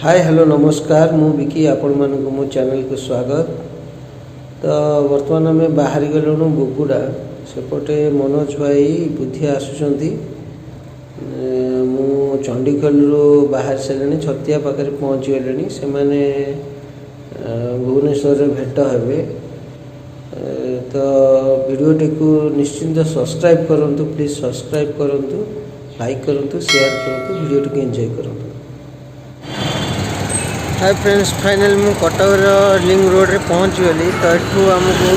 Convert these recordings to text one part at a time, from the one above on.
Hi hello नमस्कार मु विकी आपण मानक मो चैनल को स्वागत। तो वर्तमान आम बाहरी गलु बुगुड़ा सेपटे मनोज भाई बुद्धिया आसुँच मु चंडीगढ़ बाहर सारे छतिया पाखे पहुँची गले से भुवनेश्वर भेट हे। तो वीडियोटी को निश्चिंत सब्सक्राइब करूँ, प्लीज सब्सक्राइब करूँ, लाइक करूँ, शेयर करूँ, वीडियोटी को एंजॉय करूँ। हाय फ्रेंड्स, फाइनल मु कटक लिंक रोड रे पहुँच गली। तो यू आमको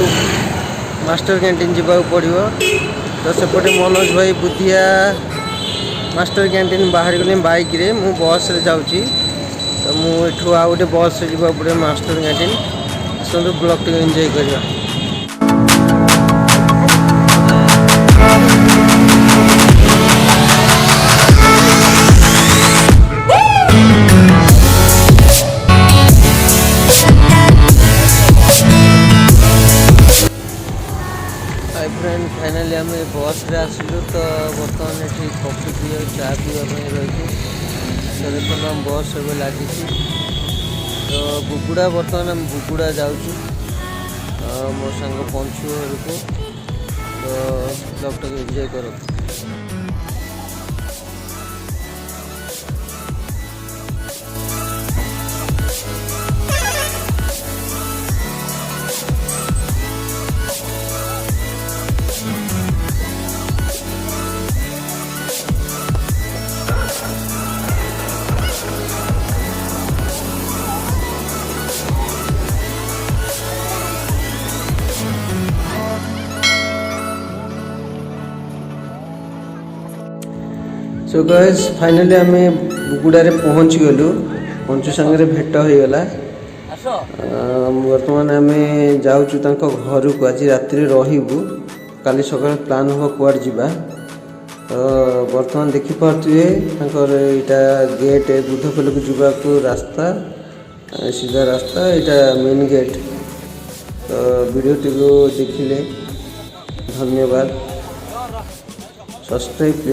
मास्टर कैंटीन जावाक पड़ो। तो सेपटे मनोज भाई बुद्धिया मास्टर कैंटीन बाहर गले बाइक रे, मु बस रे जाऊँगी। तो मुझे आउ गोटे बस रे जावाक पड़ो मास्टर कैंटीन। आसतु ब्लॉग टी एंजॉय करवा। फ्रेंड फाइनाली आम बस रे आसलु। तो बर्तमान ये कॉफी पी चा पीवाई रही देखो आम बस सब लगी। तो बुगुड़ा बर्तमान आम बुगुड़ा जाऊँ मो सांग पंचु घर को। तो ब्लॉग टाक एंजॉय करो। सो गाइस फाइनली आम बुगुड़े पहुँची गलु। पंचु सांगे भेट हो गला। बर्तमान आम जाऊँ घर को। आज राति रहबू, काली सकाल प्लान हम कुआड़ जा। तो बर्तमान देखिपे यहाँ गेट बुद्धखोल को जावाक रास्ता, सीधा रास्ता, यहाँ मेन गेट। तो वीडियोटी को देखिले धन्यवाद। सब्सक्राइब